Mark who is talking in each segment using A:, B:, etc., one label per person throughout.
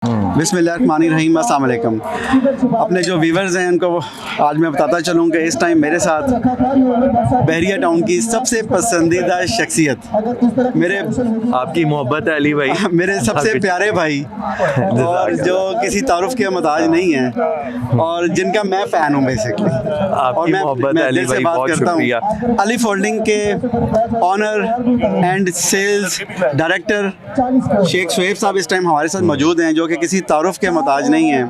A: बिस्मिल्लाहिर्रहमानिर्रहीम, अस्सलाम वालेकुम। अपने जो व्यूवर्स हैं उनको आज मैं बताता चलूँ कि इस टाइम मेरे साथ बहरिया टाउन की सबसे पसंदीदा शख्सियत मेरे
B: आपकी मोहब्बत है अली भाई,
A: मेरे सबसे प्यारे भाई और जो किसी तारुफ के मोहताज नहीं है और जिनका मैं फ़ैन हूँ बेसिकली। और
B: आपकी मोहब्बत है अली भाई, बहुत शुक्रिया।
A: अली फोल्डिंग के owner and sales director Sheikh Shoaib साहब इस टाइम हमारे साथ मौजूद हैं, जो कि किसी तारुफ के मोहताज नहीं हैं।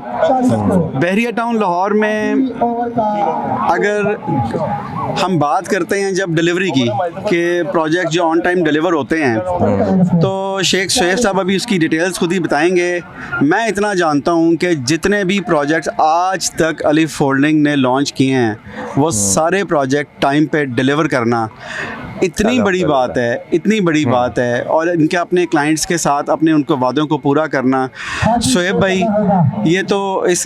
A: बहरिया टाउन लाहौर में अगर हम बात करते हैं जब डिलीवरी की कि प्रोजेक्ट जो ऑन टाइम डिलीवर होते हैं, तो शेख शुएब साहब अभी उसकी डिटेल्स खुद ही बताएंगे। मैं इतना जानता हूं कि जितने भी प्रोजेक्ट्स आज तक अली फोल्डिंग ने लॉन्च किए हैं वो सारे प्रोजेक्ट टाइम पे डिलीवर करना इतनी बड़ी बात है, इतनी बड़ी बात है। और इनके अपने क्लाइंट्स के साथ अपने उनको वादों को पूरा करना। शुएब भाई, ये तो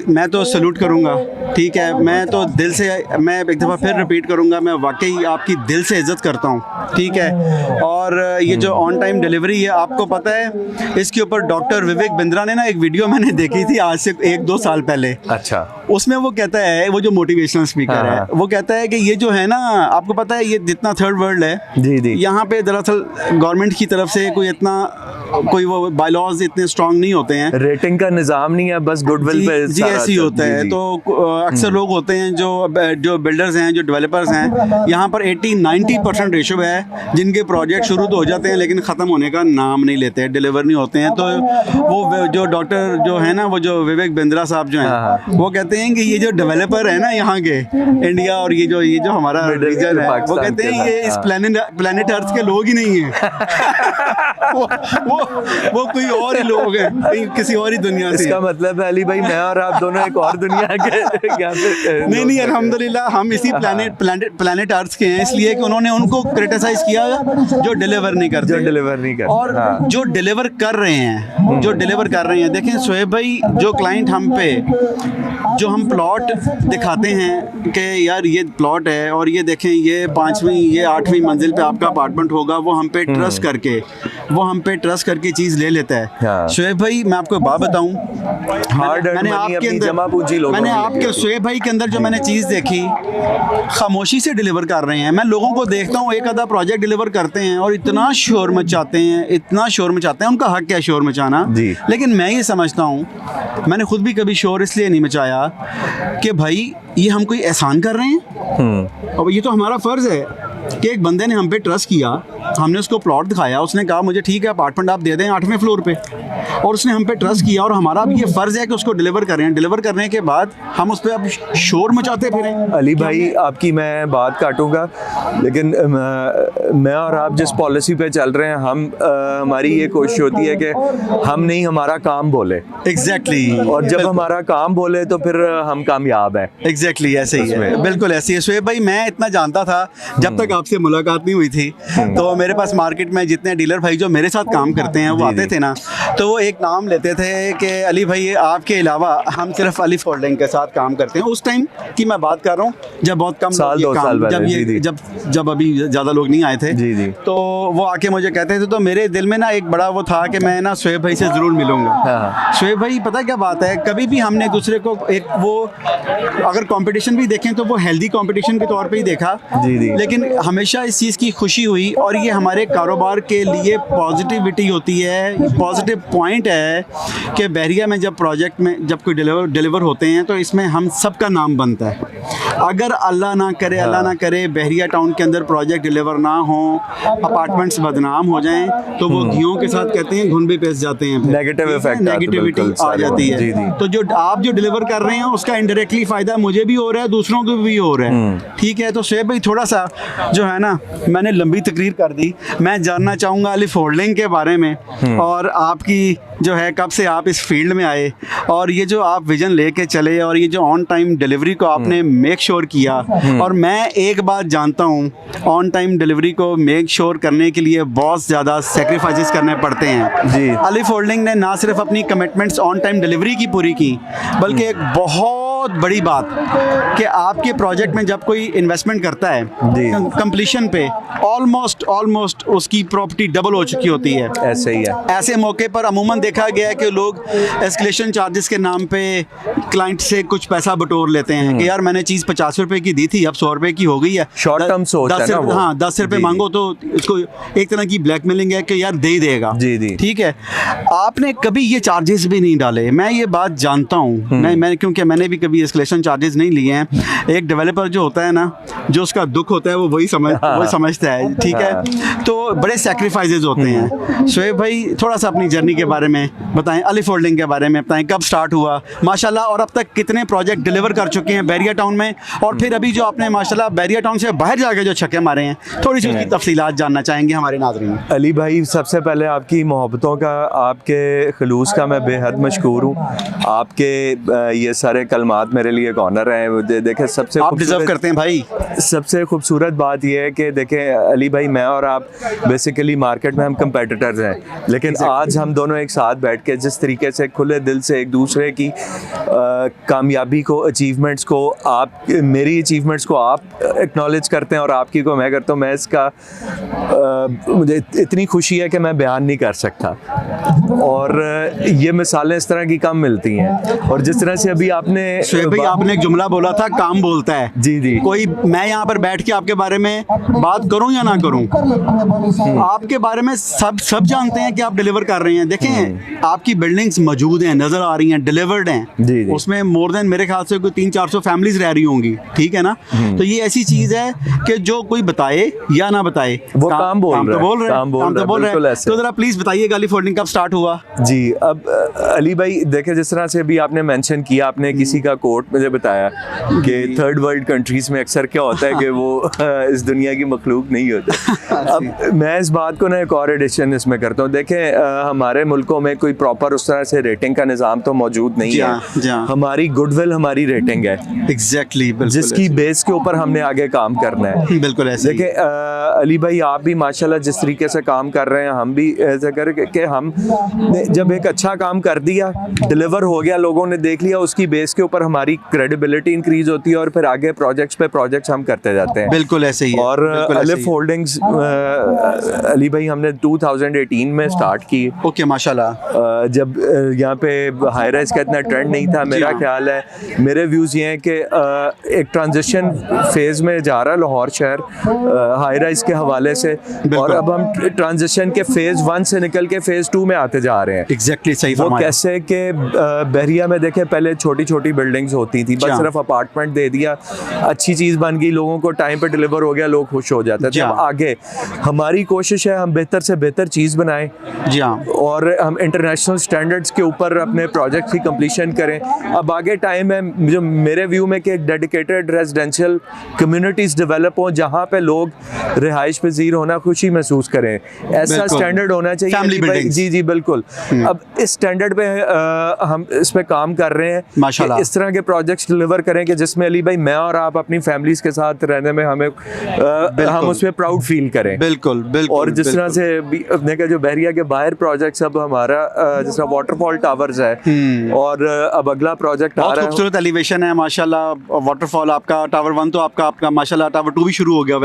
A: मैं तो सल्यूट करूँगा, ठीक है। मैं तो दिल से, मैं एक दफ़ा फिर रिपीट करूँगा, मैं वाकई आपकी दिल से इज़्ज़त करता हूँ, ठीक है। और ये जो ऑन टाइम डिलीवरी है, आपको पता है इसके ऊपर डॉक्टर विवेक बिंद्रा ने ना एक वीडियो मैंने देखी थी आज से 1-2 साल पहले।
B: अच्छा,
A: उसमें वो कहता है, वो जो मोटिवेशनल स्पीकर है, वो कहता है कि ये जो है ना, आपको पता है ये जितना थर्ड वर्ल्ड है
B: जी जी,
A: यहाँ पे दरअसल गवर्नमेंट की तरफ से कोई वो बायलॉज इतने स्ट्रांग नहीं होते हैं,
B: रेटिंग का निज़ाम नहीं है, बस गुडविल पे
A: जी ऐसे ही होता है। तो अक्सर लोग होते हैं जो बिल्डर्स हैं, जो डेवलपर्स हैं, यहाँ पर 80-90% रेशो है जिनके प्रोजेक्ट शुरू तो हो जाते हैं लेकिन ख़त्म होने का नाम नहीं लेते हैं, डिलीवर नहीं होते हैं। तो वो जो डॉक्टर जो है ना, वो जो विवेक बिंद्रा साहब जो हैं, वो कहते हैं कि ये जो डेवलपर है ना यहाँ के इंडिया और ये जो हमारा रीजन है, वो कहते हैं ये इस प्लेनेट अर्थ के लोग ही नहीं हैं। वो कोई और ही लोग हैं, किसी और ही दुनिया से।
B: इसका मतलब है अली भाई, मैं और आप दोनों एक और दुनिया के
A: नहीं, अल्हम्दुलिल्लाह हम इसी प्लेनेट अर्थ के हैं, इसलिए कि उन्होंने उनको क्रिटिसाइज किया जो डिलीवर नहीं करते, और जो डिलीवर कर रहे हैं, देखें शुएब भाई, जो क्लाइंट हम पे जो हम प्लॉट दिखाते हैं कि यार ये प्लॉट है और ये देखें ये 5वीं ये 8वीं मंजिल पे आपका अपार्टमेंट होगा, वो हम पे ट्रस्ट करके चीज़ ले लेता है। शुएब भाई, मैं आपको बात बताऊं, मैंने आपके शुएब भाई के अंदर जो मैंने चीज़ देखी, खामोशी से डिलीवर कर रहे हैं। मैं लोगों को देखता हूँ एक आधा प्रोजेक्ट डिलीवर करते हैं और इतना शोर मचाते हैं, उनका हक है शोर मचाना, लेकिन मैं ये समझता हूँ, मैंने खुद भी कभी शोर इसलिए नहीं मचाया कि भाई ये हम कोई एहसान कर रहे हैं, और ये तो हमारा फ़र्ज़ है कि एक बंदे ने हम पे ट्रस्ट किया, हमने उसको प्लॉट दिखाया, उसने कहा मुझे ठीक है अपार्टमेंट आप दे दें 8वें फ्लोर पे, और उसने हम पे ट्रस्ट किया, और हमारा अब ये फ़र्ज़ है कि उसको डिलीवर करें। डिलीवर करने के बाद हम उस पर अब शोर मचाते फिरें।
B: अली भाई, आपकी मैं बात काटूंगा, लेकिन मैं और आप जिस पॉलिसी पे चल रहे हैं, हमारी ये कोशिश होती है कि हम नहीं हमारा काम बोले।
A: एग्जैक्टली,
B: और जब हमारा काम बोले तो फिर हम कामयाब हैं।
A: एग्जैक्टली ऐसे ही है, बिल्कुल ऐसे ही है। शुएब भाई, मैं इतना जानता था जब तक आपसे मुलाकात नहीं हुई थी, तो मेरे पास मार्केट में जितने डीलर भाई जो मेरे साथ काम करते हैं वो आते थे ना, तो वो एक नाम लेते थे कि अली भाई आपके अलावा हम सिर्फ अली फोल्डिंग के साथ काम करते हैं। उस टाइम की मैं बात कर रहा हूँ जब बहुत कम जब अभी ज़्यादा लोग नहीं आए थे, तो वो आके मुझे कहते थे, तो मेरे दिल में ना एक बड़ा वो था कि मैं ना शुएब भाई से ज़रूर मिलूँगा। शुएब भाई, पता क्या बात है, कभी भी हमने दूसरे को एक वो अगर कंपटीशन भी देखें तो वो हेल्दी कंपटीशन के तौर पे ही देखा, लेकिन हमेशा इस चीज़ की खुशी हुई, और ये हमारे कारोबार के लिए पॉजिटिविटी होती है, पॉजिटिव पॉइंट है कि बहरिया में जब प्रोजेक्ट में जब कोई डिलीवर होते हैं तो इसमें हम सबका नाम बनता है। अगर अल्लाह ना करे बहरिया टाउन के अंदर प्रोजेक्ट डिलीवर ना हो, अपार्टमेंट्स बदनाम हो जाएं, तो वो घियों के साथ कहते हैं घुन भी पेस जाते हैं, नेगेटिविटी आ जाती है। तो जो आप जो डिलीवर कर रहे हैं उसका इनडायरेक्टली फ़ायदा मुझे भी हो रहा है, दूसरों को भी हो रहा है, ठीक है। तो शुएब भाई, थोड़ा सा जो है ना, मैंने लंबी तकरीर कर दी, मैं जानना चाहूँगा अली फोल्डिंग के बारे में, और आपकी जो है कब से आप इस फील्ड में आए, और ये जो आप विजन लेके चले, और ये जो ऑन टाइम डिलीवरी को आपने मेक श्योर किया। और मैं एक बात जानता हूँ, ऑन टाइम डिलीवरी को मेक श्योर करने के लिए बहुत ज़्यादा सेक्रीफाइसेस करने पड़ते हैं। अली फोल्डिंग ने ना सिर्फ अपनी कमिटमेंट्स ऑन टाइम डिलीवरी की पूरी की, बल्कि एक बहुत बड़ी बात कि आपके प्रोजेक्ट में जब कोई इन्वेस्टमेंट करता है कंप्लीशन पे ऑलमोस्ट ऑलमोस्ट उसकी प्रॉपर्टी डबल हो चुकी होती है।
B: ऐसे ही है।
A: ऐसे मौके पर अमूमन देखा गया है कि लोग एस्केलेशन चार्जेस के नाम पे क्लाइंट से कुछ पैसा बटोर लेते हैं कि यार मैंने चीज़ 50 रुपए की दी थी, अब 100 रुपए की हो गई है।
B: Short term सोच है ना वो।
A: हाँ, 10 रुपए
B: जी,
A: मांगो तो इसको एक तरह की ब्लैकमेलिंग है कि यार दे ही देगा।
B: जी, जी।
A: ठीक है, आपने कभी ये चार्जेस भी नहीं डाले, मैं ये बात जानता हूँ। मैं क्योंकि मैंने भी कभी एस्केलेशन चार्जेस नहीं लिए हैं। एक डेवलपर जो होता है ना, जो उसका दुख होता है वो वही समझता है। ठीक है, तो बड़े सेक्रीफाइसेस होते हैं। शोएब भाई थोड़ा सा अपनी जर्नी के बारे में बताएं, अलिफ होल्डिंग के बारे में बताएं, कब स्टार्ट हुआ माशाल्लाह, और अब तक कितने प्रोजेक्ट डिलीवर कर चुके हैं बैरिया टाउन में, और फिर अभी जो आपने माशाल्लाह बैरिया टाउन से बाहर जाके जो छक्के मारे हैं, थोड़ी सी उसकी तफसीलात जानना चाहेंगे हमारे नाज़रीन।
B: अली भाई, सबसे पहले आपकी मोहब्बतों का, आपके खलूस का मैं बेहद मशकूर हूँ। आपके ये सारे कलमात मेरे लिए एक ऑनर हैं। देखें, सबसे
A: आप डिजर्व करते हैं भाई।
B: सबसे खूबसूरत बात यह है कि देखें अली भाई, मैं और आप बेसिकली मार्केट में हम कंपेटिटर्स हैं, लेकिन आज हम दोनों एक साथ बैठ के जिस तरीके से खुले दिल से एक दूसरे की कामयाबी को, अचीवमेंट्स को, आप मेरी अचीवमेंट्स को आप एक्नॉलेज करते हैं और आपकी को मैं करता हूँ, मैं इसका मुझे इतनी खुशी है कि मैं बयान नहीं कर सकता। और ये मिसालें इस तरह की कम मिलती हैं। और जिस तरह से अभी आपने
A: शोएब भाई, आपने एक जुमला बोला था, काम बोलता है।
B: जी जी।
A: कोई मैं यहाँ पर बैठ के आपके बारे में बात करूं या ना करूं, आपके बारे में सब जानते हैं कि आप डिलीवर कर रहे हैं। देखें, आपकी बिल्डिंग्स मौजूद हैं, नजर आ रही हैं, डिलीवर्ड हैं।
B: जी जी।
A: उसमें मोर देन मेरे ख्याल से कोई 300-400 फैमिलीज रह रही होंगी। ठीक है ना? तो ये ऐसी चीज है कि जो कोई बताए या ना बताए,
B: वो काम बोल रहा है।
A: काम तो बोल रहे हैं। तो जरा प्लीज बताइएगा अलिफ होल्डिंग कब स्टार्ट हुआ?
B: जी, अब अली भाई देखे, जिस तरह से अभी आपने मेंशन किया, आपने किसी का कोट मुझे बताया कि थर्ड वर्ल्ड कंट्रीज में अक्सर क्या होता है कि वो इस दुनिया की मखलूक नहीं होते। अब मैं इस बात को ना एक और एडिशन इसमें करता हूँ। देखें, हमारे मुल्कों में कोई प्रॉपर उस तरह से रेटिंग का निज़ाम तो मौजूद नहीं है। हमारी गुडविल हमारी रेटिंग है,
A: एग्जैक्टली,
B: जिसकी बेस के ऊपर हमने आगे काम करना है।
A: बिल्कुल ऐसे।
B: देखिए अली भाई, आप भी माशाल्लाह जिस तरीके से काम कर रहे हैं, हम भी ऐसा करके हम जब एक अच्छा काम कर दिया, डिलीवर हो गया, लोगों ने देख लिया, उसकी बेस के ऊपर हमारी क्रेडिबिलिटी इंक्रीज होती है और फिर आगे प्रोजेक्ट्स पे प्रोजेक्ट्स हम करते जाते हैं।
A: बिल्कुल ऐसे ही।
B: और अलिफ होल्डिंग्स अली भाई हमने 2018 में स्टार्ट की।
A: ओके, माशाल्लाह।
B: जब यहाँ पे हाई राइज का इतना ट्रेंड नहीं था, मेरा ख्याल है, मेरे व्यूज़ ये हैं कि एक ट्रांजिशन फेज में जा रहा है लाहौर शहर हाई राइज के हवाले से, और अब हम ट्रांजिशन के फेज 1 से निकल के फेज 2 में आते जा रहे हैं।
A: एग्जैक्टली सही
B: वो कैसे कि बहरिया में देखे, पहले छोटी छोटी बिल्डिंग्स होती थी, बस सिर्फ अपार्टमेंट दे दिया, अच्छी चीज़ बन गई, लोगों को टाइम पे डिलीवर हो गया, लोग खुश हो जाते थे। अब आगे हमारी कोशिश है हम बेहतर से बेहतर चीज़ बनाएं। जी हाँ, और हम इंटरनेशनल स्टैंडर्ड्स के ऊपर अपने प्रोजेक्ट की कंप्लीशन करें। अब आगे टाइम है जो मेरे व्यू में कि एक डेडिकेटेड रेजिडेंशियल कम्युनिटीज़ डेवलप हों, जहाँ पे लोग रिहाइश पजीर होना खुशी महसूस करें। ऐसा स्टैंडर्ड होना चाहिए। जी जी बिल्कुल। अब इस स्टैंडर्ड पे हम इस पे काम कर रहे हैं माशाल्लाह। इस तरह के प्रोजेक्ट्स डिलीवर करें कि जिसमें अली भाई, मैं और आप अपनी फैमिलीज के साथ रहने में हमें हम उस पर प्राउड फील करें। बिल्कुल बिल्कुल। और जिस तरह से अपने का जो बहरिया के बाहर प्रोजेक्ट्स, अब हमारा जिस तरह वाटरफॉल टावर्स है, और अब अगला प्रोजेक्ट आ रहा है, खूबसूरत एलिवेशन है माशाल्लाह। वाटरफॉल आपका टावर 1 तो आपका माशाल्लाह, टावर 2 भी शुरू हो गया।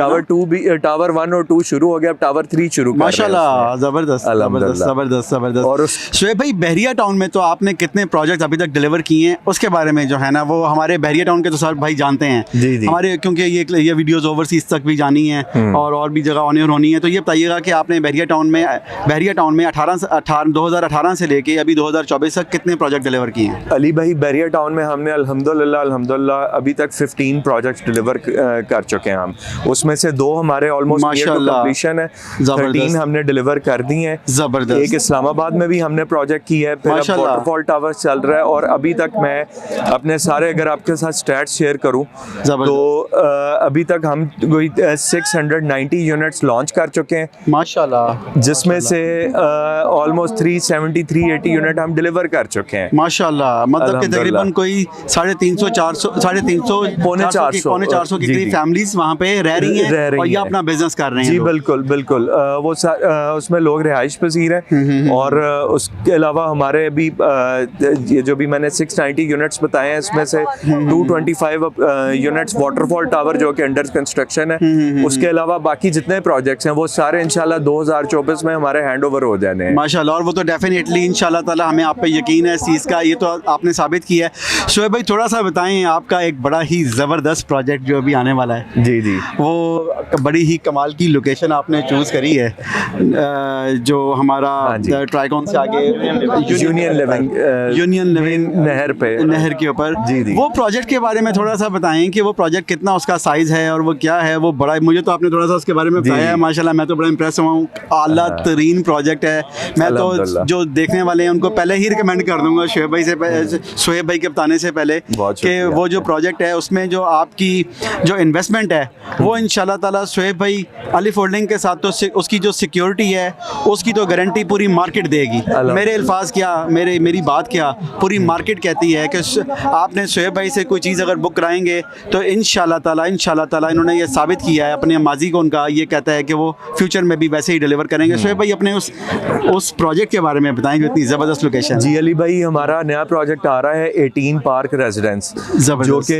B: टावर 1 और 2 शुरू हो गया, अब टावर 3 शुरू माशाल्लाह। जबरदस्त जबरदस्त जबरदस्त जबरदस्त। और शोएब भाई, बहरिया टाउन में तो आपने कितने प्रोजेक्ट अभी तक डिलीवर किए हैं, उसके बारे में जो है ना, वो हमारे बहरिया टाउन के तो सब भाई जानते हैं। जी जी। हमारे क्योंकि ये वीडियोस ओवरसीज तक भी जानी है और भी जगह ऑन एयर होनी है, तो ये बताइएगा कि आपने बहरिया टाउन में 2018 से लेके अभी 2024 तक कितने प्रोजेक्ट डिलीवर किए हैं? अली भाई, बहरिया टाउन में हमने अल्हम्दुलिल्लाह अभी तक 15 प्रोजेक्ट्स डिलीवर कर चुके हैं हम। उसमें से 2 हमारे ऑलमोस्ट कंप्लीशन है, 13 हमने डिलीवर कर दी हैं। जबरदस्त। एक इस्लामाबाद में भी हमने प्रोजेक्ट की है, फिर वाटरफॉल टावर्स चल रहा है, और अभी तक मैं अपने सारे अगर आपके साथ स्टैट्स शेयर करूं तो अभी तक हम कोई 690 यूनिट्स लॉन्च कर चुके हैं माशाल्लाह, जिसमें से ऑलमोस्ट 370-380 यूनिट हम डिलीवर कर चुके हैं माशाल्लाह। मतलब कि तकरीबन कोई 350 पौने 400 की करीब फैमिलीज वहाँ पे रह रही हैं और ये अपना बिजनेस कर रहे हैं। जी बिल्कुल बिल्कुल। वो उसमें लोग रिहाइश पजीर हैं, और उसके अलावा हमारे अभी ये जो भी मैंने 690 यूनिट्स बताए हैं, इसमें से 225 यूनिट्स वाटरफॉल टावर जो कि अंडर कंस्ट्रक्शन है। उसके अलावा बाकी जितने जितने प्रोजेक्ट्स हैं वो सारे इंशाल्लाह 2024 में हमारे हैंडओवर हो जाने हैं
A: माशाल्लाह। और वो तो डेफिनेटली इंशाल्लाह ताला हमें आप पे यकीन है इस चीज़ का, ये तो आपने साबित किया है। शोएब भाई थोड़ा सा बताएं, आपका एक बड़ा ही ज़बरदस्त प्रोजेक्ट जो अभी आने वाला है,
B: जी जी
A: वो बड़ी ही कमाल की लोकेशन आपने चूज़ करी है, जो हमारा ट्राइकॉन से आगे यूनियन लिविंग नहर के ऊपर, वो प्रोजेक्ट के बारे में थोड़ा सा बताएं कि वो प्रोजेक्ट कितना उसका साइज़ है और वो क्या है। वो बड़ा, मुझे तो आपने थोड़ा सा उसके बारे में बताया है माशाल्लाह, मैं तो बड़ा इंप्रेस हुआ हूँ। आला तरीन प्रोजेक्ट है। मैं तो जो देखने वाले हैं उनको पहले ही रिकमेंड कर दूंगा शोएब भाई के बताने से पहले कि वो जो प्रोजेक्ट है उसमें जो आपकी जो इन्वेस्टमेंट है वो इंशाल्लाह ताला शोएब भाई अली फोल्डिंग के साथ तो उसकी जो सिक्योरिटी है उसकी तो गारंटी पूरी मार्केट देगी। मेरे अल्फाज क्या, मेरी बात क्या, पूरी मार्केट कहती है कि आपने शोएब भाई से कोई चीज़ अगर बुक कराएंगे तो इंशाल्लाह ताला इन्होंने ये साबित किया है अपने माजी को, उनका ये कहता है कि वो फ्यूचर में भी वैसे ही डिलीवर करेंगे। शोएब भाई अपने उस प्रोजेक्ट के बारे में बताएंगे, इतनी ज़बरदस्त लोकेशन।
B: जी अली भाई, हमारा नया प्रोजेक्ट आ रहा है 18 पार्क रेजिडेंस, जो कि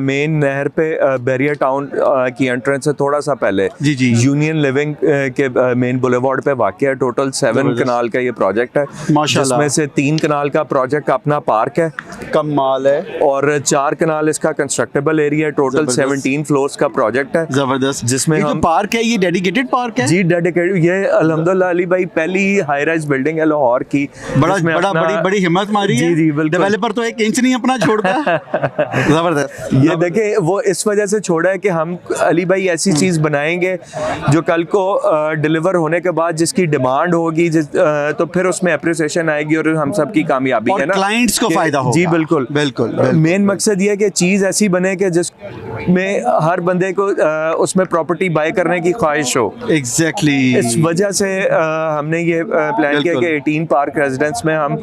B: मेन नहर पे बैरिया टाउन की एंट्रेंस से थोड़ा सा पहले
A: जी
B: यूनियन लिविंग के मेन बुलेवार्ड पे वाक़ है। टोटल 7 कनाल का ये प्रोजेक्ट है माशाल्लाह, जिसमें से 3 कनाल का प्रोजेक्ट अपना पार्क है,
A: कमाल है,
B: और 4 कनाल इसका कंस्ट्रक्टेबल एरिया है। टोटल 17 फ्लोर्स का प्रोजेक्ट है
A: ज़बरदस्त,
B: जिसमें
A: हम पार्क है, ये डेडिकेटेड पार्क है।
B: जी डेडिकेटेड, ये अल्हम्दुलिल्लाह अली भाई पहली हाई राइज बिल्डिंग है लाहौर की।
A: बड़ी हिम्मत मारी है।
B: जी बिल्कुल,
A: डेवलपर तो 1 इंच नहीं अपना छोड़ता। जबरदस्त।
B: ये देखे वो इस वजह से छोड़ा है कि हम अली भाई ऐसी चीज बनाएंगे जो कल को डिलीवर होने के बाद जिसकी डिमांड होगी, तो फिर उसमें अप्रिसिएशन आएगी और हम सब की कामयाबी है ना,
A: क्लाइंट्स को फायदा होगा।
B: जी बिल्कुल
A: बिल्कुल।
B: मेन मकसद ये है कि चीज ऐसी बने कि जिसमें हर बंदे को उसमें प्रॉपर्टी बाय करने की ख्वाहिश हो।
A: एग्जैक्टली
B: इस वजह से हमने ये प्लान किया कि 18 पार्क रेजिडेंस में हम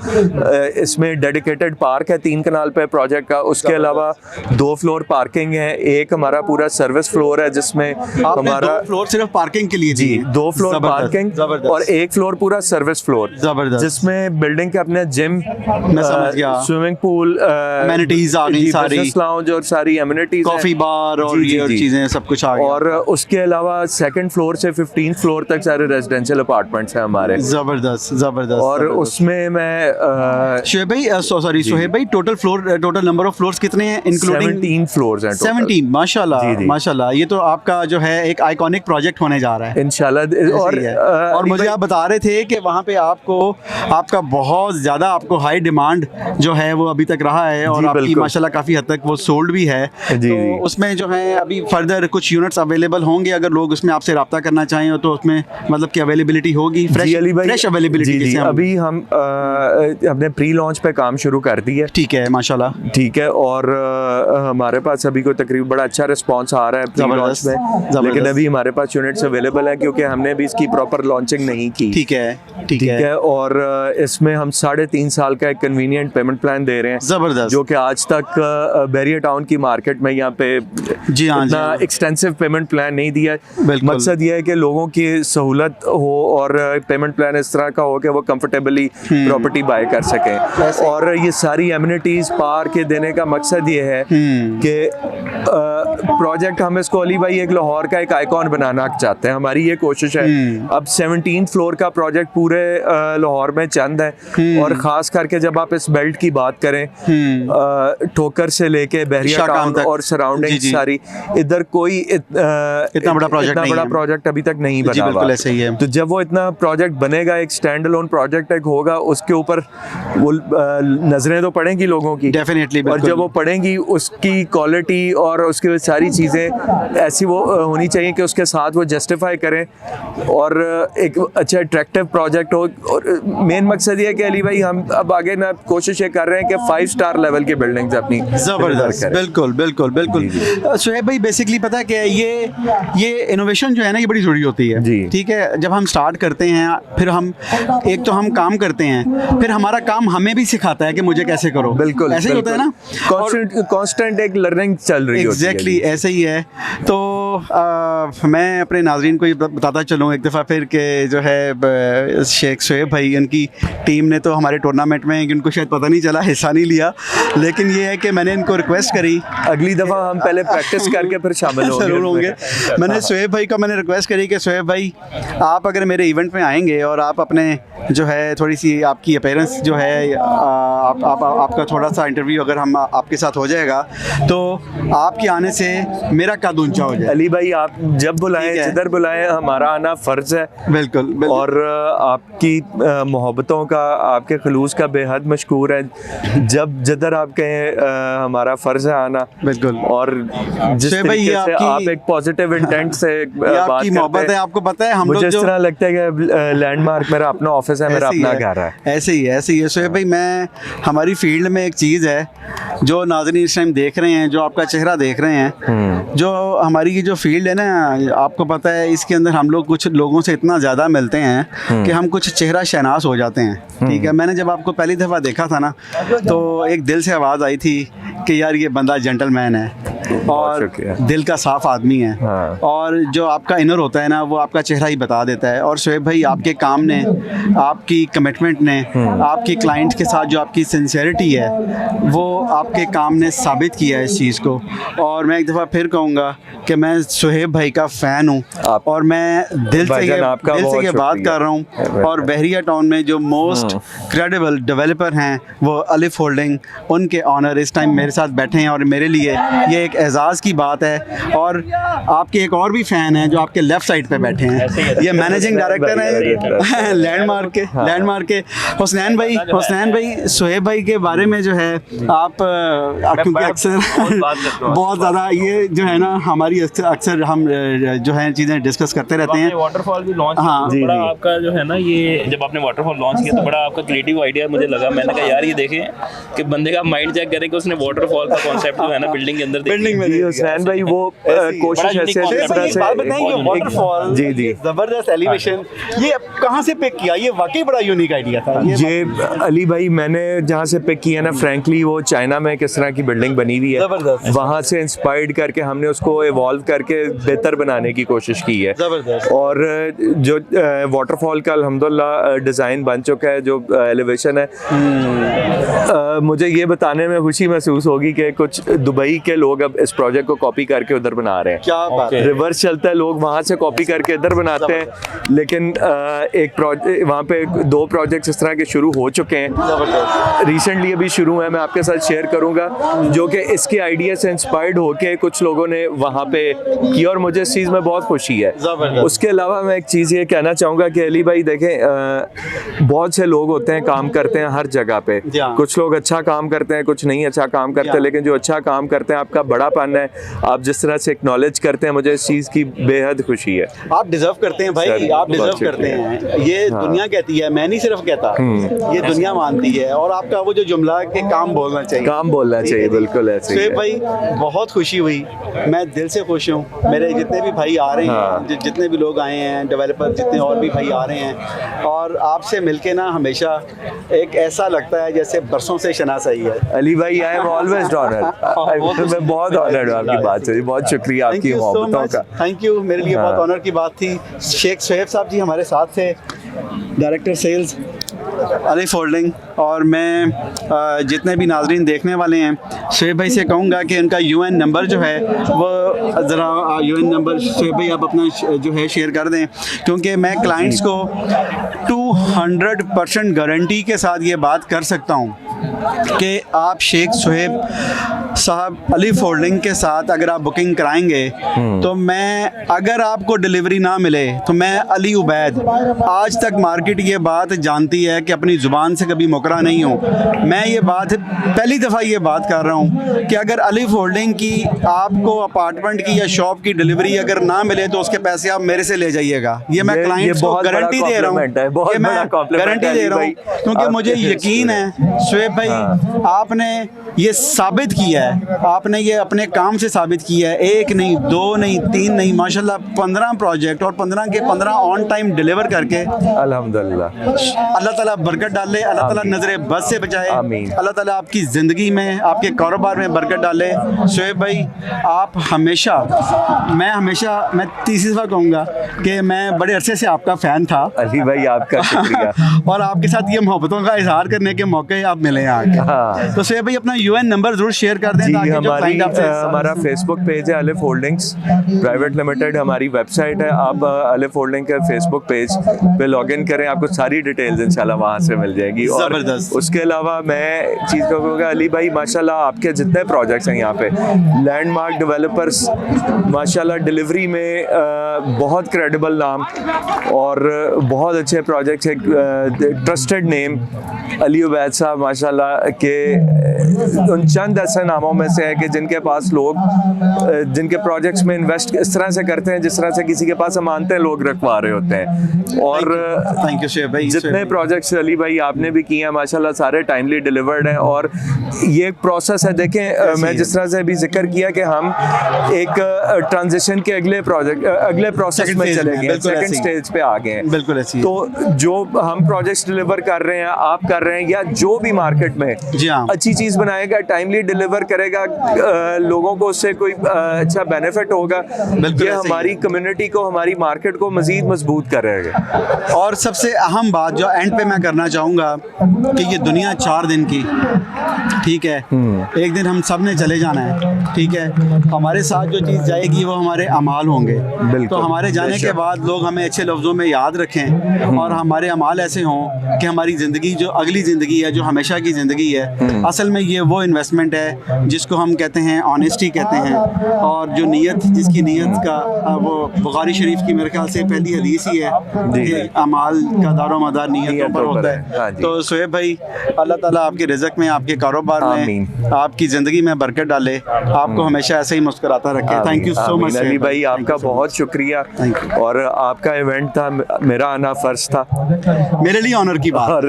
B: इसमें डेडिकेटेड पार्क है 3 कनाल पे प्रोजेक्ट का। उसके अलावा 2 फ्लोर पार्किंग है, एक हमारा पूरा सर्विस फ्लोर है जिसमें हमारा
A: 2 फ्लोर सिर्फ पार्किंग के लिए।
B: जी 2 फ्लोर पार्किंग और 1 फ्लोर पूरा सर्विस फ्लोर, जिसमें बिल्डिंग के अपने जिम, स्विमिंग पूल,
A: एमिनिटीज आ गई, सारी
B: बिजनेस लाउंज और सारी एमिनिटीज,
A: कॉफी बार और ये चीजें सब कुछ आ गया।
B: और उसके अलावा 2nd फ्लोर से 15th फ्लोर तक सारे रेजिडेंशियल अपार्टमेंट्स हैं हमारे।
A: जबरदस्त।
B: और उसमें मैं
A: सोहेब भाई टोटल नंबर ऑफ फ्लोर्स कितने हैं इंक्लूडिंग?
B: 17 फ्लोर्स हैं।
A: 17 माशाल्लाह। ये तो आपका जो है एक आइकॉनिक प्रोजेक्ट होने जा रहा है
B: इंशाल्लाह।
A: और मुझे आप बता रहे थे कि वहाँ पे आपका बहुत ज़्यादा आपको हाई डिमांड जो है वो अभी तक रहा है और आपकी माशाल्लाह काफ़ी हद तक वो सोल्ड भी है। तो उसमें जो है अभी फर्दर कुछ यूनिट्स अवेलेबल होंगे, अगर लोग उसमें आपसे रब्ता करना चाहें तो उसमें मतलब की अवेलेबिलिटी होगी, फ्रेश अवेलेबिलिटी।
B: अभी हमने प्री लॉन्च पे काम शुरू कर दी है।
A: ठीक है माशाल्लाह,
B: ठीक है। और हमारे पास अभी को तकरीबन बड़ा अच्छा रिस्पांस आ रहा है प्री लॉन्च में, लेकिन अभी हमारे पास यूनिट्स अवेलेबल है क्योंकि हमने भी इसकी प्रॉपर लॉन्चिंग नहीं की।
A: ठीक है।
B: और इसमें हम 3.5 साल का एक कन्वीनियंट पेमेंट प्लान दे रहे हैं,
A: जबरदस्त,
B: जो कि आज तक बैरिया टाउन की मार्केट में यहाँ पे इतना एक्सटेंसिव पेमेंट प्लान नहीं दिया है। मकसद ये है कि लोगों की सहूलत हो और पेमेंट प्लान इस तरह का हो कि वो कंफर्टेबली प्रॉपर्टी बाय कर सकें। और ये सारी एमिनिटीज पार्क के देने का मकसद ये है कि प्रोजेक्ट हम इसको अली भाई एक लाहौर का एक आइकॉन बनाना चाहते हैं, हमारी ये कोशिश है। अब 17 फ्लोर का प्रोजेक्ट पूरे लाहौर में चंद है, और खास करके जब आप इस बेल्ट की बात करें, ठोकर से लेके बहरिया टाउन और सराउंडिंग सारी, इधर कोई इतना बड़ा प्रोजेक्ट अभी तक नहीं बना हुआ। तो जब वो इतना प्रोजेक्ट बनेगा, एक स्टैंड अलोन प्रोजेक्ट एक होगा, उसके ऊपर वो नजरें तो पड़ेंगी लोगों की डेफिनेटली, और जब वो पड़ेंगी उसकी क्वालिटी और उसकी सारी चीज़ें ऐसी वो होनी चाहिए कि उसके साथ वो जस्टिफाई करें और एक अच्छा अट्रैक्टिव प्रोजेक्ट हो। और मेन मकसद ये है कि अली भाई हम अब आगे ना कोशिश ये कर रहे हैं कि 5 स्टार लेवल की बिल्डिंग्स अपनी
A: जबरदस्त। बिल्कुल शोएब भाई, बेसिकली पता है कि ये इनोवेशन जो है ना ये बड़ी ज़रूरी होती है। ठीक है, जब हम स्टार्ट करते हैं फिर हम हम काम करते हैं, फिर हमारा काम हमें भी सिखाता है कि मुझे कैसे करो।
B: बिल्कुल
A: ऐसे ही होता है ना,
B: कांस्टेंट एक लर्निंग चल रही होती है।
A: ऐसे ही है। तो मैं अपने नाज़रीन को ये बताता चलूँ एक दफ़ा फिर कि जो है शेख शुएब भाई, उनकी टीम ने तो हमारे टूर्नामेंट में, उनको शायद पता नहीं चला, हिस्सा नहीं लिया, लेकिन ये है कि मैंने इनको रिक्वेस्ट करी,
B: अगली दफ़ा हम पहले प्रैक्टिस करके फिर शामिल
A: ज़रूर होंगे। मैंने शुएब भाई का रिक्वेस्ट करी कि शुएब भाई आप अगर मेरे इवेंट में आएंगे और आप अपने जो है थोड़ी सी आपकी अपीयरेंस जो है आपका थोड़ा सा इंटरव्यू अगर हम आपके साथ हो जाएगा तो आपके आने से मेरा कद ऊंचा हो जाए।
B: अली भाई आप जब बुलाएं, जिधर बुलाएं, हमारा आना फ़र्ज़ है।
A: बिल्कुल, बिल्कुल।
B: और आपकी मोहब्बतों का, आपके खलूस का बेहद मशकूर है। जब जिधर आप कहें हमारा फ़र्ज़ है आना।
A: बिल्कुल।
B: और जिस तरीके से आप एक पॉजिटिव इंटेंट से बात
A: मोहब्बत है, आपको पता है, हम
B: मुझे
A: लोग
B: इस तरह लगता है कि लैंडमार्क मेरा अपना ऑफिस है, मेरा अपना घर है।
A: ऐसे ही है शुएब भाई। मैं हमारी फील्ड में एक चीज़ है जो नाज़रीन इस टाइम देख रहे हैं, जो आपका चेहरा देख रहे हैं, जो हमारी ये जो फील्ड है ना, आपको पता है इसके अंदर हम लोग कुछ लोगों से इतना ज़्यादा मिलते हैं कि हम कुछ चेहरा शनास हो जाते हैं। ठीक है, मैंने जब आपको पहली दफ़ा देखा था ना तो एक दिल से आवाज़ आई थी कि यार ये बंदा जेंटलमैन है और दिल का साफ आदमी है।
B: हाँ।
A: और जो आपका इनर होता है ना वो आपका चेहरा ही बता देता है। और शुएब भाई आपके काम ने, आपकी कमिटमेंट ने, आपकी क्लाइंट के साथ जो आपकी सिंसियरिटी है वो आपके काम ने साबित किया है इस चीज़ को। और मैं एक दफ़ा फिर कहूँगा कि मैं शुएब भाई का फ़ैन हूँ और मैं दिल से ये बात कर रहा हूँ। और बहरिया टाउन में जो मोस्ट क्रेडिबल डेवलपर हैं वो अलिफ होल्डिंग, उनके ऑनर इस टाइम मेरे साथ बैठे हैं और मेरे लिए ये एक एजाज़ की बात है। और आपके एक और भी फ़ैन हैं जो आपके लेफ़्ट साइड पे बैठे हैं, ये मैनेजिंग डायरेक्टर हैं लैंडमार्क के हुसनैन भाई। शुएब भाई के बारे में जो है आप क्योंकि अक्सर बहुत ज़्यादा ये जो है ना हमारी अक्सर हम जो है चीज़ें डिस्कस करते रहते हैं।
C: वाटरफॉल भी लॉन्च किया, बड़ा आपका जो है ना, ये जब आपने वाटरफॉल लॉन्च किया तो बड़ा आपका क्रिएटिव आइडिया मुझे लगा। मैंने कहा यार ये देखें कि बंदे का माइंड चेक करें कि उसने वाटरफॉल का कॉन्सेप्ट जो है ना बिल्डिंग के अंदर
B: हुसैन भाई वो कोशिश ऐसे
A: वाटरफॉल
B: जी
A: जबरदस्त एलिवेशन, ये कहाँ से पिक किया? ये वाकई बड़ा यूनिक आइडिया था।
B: ये अली भाई मैंने जहाँ से पिक किया ना, फ्रैंकली वो चाइना में किस तरह की बिल्डिंग बनी हुई है, वहाँ से इंस्पायर्ड करके हमने उसको इवॉल्व करके बेहतर बनाने की कोशिश की है। और जो वाटरफॉल का अल्हम्दुलिल्लाह डिज़ाइन बन चुका है, जो एलिवेशन है, मुझे ये बताने में खुशी महसूस होगी कि कुछ दुबई के लोग अब इस प्रोजेक्ट को कॉपी करके उधर बना रहे हैं।
A: क्या बात है।
B: रिवर्स चलता है, लोग वहाँ से कॉपी करके इधर बनाते हैं, लेकिन एक प्रोजेक्ट वहाँ पे 2 प्रोजेक्ट्स इस तरह के शुरू हो चुके हैं, रिसेंटली अभी शुरू है, मैं आपके साथ शेयर करूँगा, जो कि इसके आइडिया से इंस्पायर्ड होके कुछ लोगों ने वहाँ पे की और मुझे इस चीज़ में बहुत खुशी है। उसके अलावा मैं एक चीज़ ये कहना चाहूँगा कि अली भाई देखें, बहुत से लोग होते हैं, काम करते हैं हर जगह पे, कुछ लोग अच्छा काम करते हैं, कुछ नहीं अच्छा काम करते, लेकिन जो अच्छा काम करते हैं आपका बड़ापन है, आप जिस तरह से एक्नॉलेज करते हैं, मुझे इस चीज़ की बेहद खुशी है।
A: आप डिजर्व करते हैं भाई, आप डिजर्व करते हैं, ये दुनिया कहती है, मैं नहीं सिर्फ कहता, ये दुनिया मानती है। और आपका वो जो जुमला के काम बोलना चाहिए,
B: बिल्कुल ऐसे ही है।
A: भाई बहुत खुशी हुई, मैं दिल से खुश हूँ। मेरे जितने भी भाई आ रहे हैं, जितने भी लोग आए हैं, डेवलपर जितने और भी भाई आ रहे हैं, और आपसे मिलके ना हमेशा एक ऐसा लगता है जैसे बरसों से शनासाई है।
B: अली भाई आई एम ऑलवेज ऑनर्ड, मैं बहुत ऑनर्ड हूँ आपकी बात से, बहुत शुक्रिया आपकी मोहब्बतों का।
A: थैंक यू, मेरे लिए बहुत ऑनर की बात थी। शेख शुएब साहब जी हमारे साथ थे, डायरेक्टर सेल्स अलिफ होल्डिंग। और मैं जितने भी नाजरीन देखने वाले हैं, शुएब भाई से कहूँगा कि उनका यूएन नंबर जो है वो ज़रा यूएन नंबर शुएब भाई आप अपना जो है शेयर कर दें, क्योंकि मैं क्लाइंट्स को 200% गारंटी के साथ ये बात कर सकता हूँ कि आप शेख शुएब साहब अलिफ होल्डिंग के साथ अगर आप बुकिंग कराएंगे तो मैं, अगर आपको डिलीवरी ना मिले तो मैं अली उबैद, आज तक मार्केट ये बात जानती है कि अपनी ज़ुबान से कभी मुकरा नहीं हूँ। मैं ये बात पहली दफ़ा ये बात कर रहा हूँ कि अगर अलिफ होल्डिंग की आपको अपार्टमेंट की या शॉप की डिलीवरी अगर ना मिले तो उसके पैसे आप मेरे से ले जाइएगा। ये मैं क्लाइंट्स को गारंटी दे रहा हूँ, ये मैं गारंटी दे रहा हूँ, क्योंकि मुझे यकीन है शुएब भाई आपने ये साबित किया है, आपने ये अपने काम से साबित किया है, 1 नहीं 2 नहीं 3 नहीं माशाल्लाह 15 प्रोजेक्ट और 15 के 15 ऑन टाइम डिलीवर करके
B: अल्हम्दुलिल्लाह।
A: अल्लाह ताला बरकत डाले, अल्लाह ताला नजरे बद से बचाए,
B: आमीन।
A: अल्लाह ताला आपकी ज़िंदगी में, आपके कारोबार में बरकत डाले। शोएब भाई आप हमेशा, मैं तीसरी दफ़ा कहूँगा कि मैं बड़े अरसे से आपका फ़ैन था
B: अली भाई आपका शुक्रिया।
A: और आपके साथ ये मोहब्बतों का इजहार करने के मौके आप मिले हैं आके।
B: हाँ।
A: तो शोएब भाई अपना यूएन नंबर ज़रूर शेयर कर दें
B: जी,
A: ताकि जो क्लाइंट आपसे
B: हमारा फेसबुक पेज है अलिफ होल्डिंग्स प्राइवेट लिमिटेड, हमारी वेबसाइट है, आप अलिफ होल्डिंग के फेसबुक पेज पे लॉग इन करें, आपको सारी डिटेल्स इंशाल्लाह वहाँ से मिल जाएगी। और
A: ज़बरदस्त।
B: उसके अलावा मैं एक चीज़ कहूँगा अली भाई माशाल्लाह आपके जितने प्रोजेक्ट्स हैं यहाँ पे, लैंडमार्क डेवलपर्स माशाल्लाह डिलीवरी में बहुत क्रेडिबल नाम और बहुत अच्छे प्रोजेक्ट्स हैं, ट्रस्टेड नेम अली उबैद साहब माशाल्लाह के उन चंद ऐसे नामों में से है कि जिनके पास लोग जिनके प्रोजेक्ट्स में इन्वेस्ट इस तरह से करते हैं जिस तरह से किसी के पास अमानतें लोग रखवा रहे होते हैं। और
A: थैंक यू शोएब भाई।
B: जितने प्रोजेक्ट्स अली भाई आपने भी किए हैं माशाल्लाह सारे टाइमली डिलीवर्ड हैं और ये एक प्रोसेस है। देखें मैं जिस तरह से अभी जिक्र किया कि हम एक ट्रांजिशन के अगले प्रोसेस में चले गए, सेकंड स्टेज पे आ गए हैं।
A: बिल्कुल ऐसी।
B: तो जो हम प्रोजेक्ट्स डिलीवर कर रहे हैं, आप कर रहे हैं, या जो भी मार्केट में
A: जी हाँ।
B: अच्छी चीज बनाएगा, टाइमली डिलीवर करेगा, लोगों को उससे कोई अच्छा बेनिफिट होगा, ये हमारी कम्युनिटी को, हमारी मार्केट को मजीद मजबूत करेगा।
A: और सबसे अहम बात जो एंड पे मैं करना चाहूँगा कि ये दुनिया 4 दिन की, ठीक है, एक दिन हम सब ने चले जाना है, ठीक है, हमारे साथ जो चीज़ जाएगी वो हमारे अमाल होंगे। तो हमारे जाने के बाद लोग हमें अच्छे लफ्ज़ों में याद रखें और हमारे अमाल ऐसे हों कि हमारी ज़िंदगी जो अगली ज़िंदगी है, जो हमेशा की ज़िंदगी है, असल में ये वो इन्वेस्टमेंट है जिसको हम कहते हैं ऑनेस्टी कहते हैं। और जो नीयत, जिसकी नीयत का वो बुखारी शरीफ की मेरे ख्याल से पहली हदीस ही है कि अमाल का दारो मदार नीयतों पर होता है। तो शोएब भाई अल्लाह ताला आपके रिज़्क में, आपके कारोबार में, आपकी ज़िंदगी में बरकत डाले, आपको हमेशा ऐसे ही मुस्कुराता रखे। Thank you so much
B: Ali भाई, आपका बहुत शुक्रिया। और आपका इवेंट था, मेरा आना फर्ज था,
A: मेरे लिए ऑनर की बात
B: और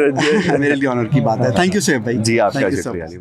A: मेरे लिए ऑनर की बात है। थैंक यू शोएब भाई।
B: जी आपका
A: Thank you so
B: शुक्रिया
A: much.
B: अली।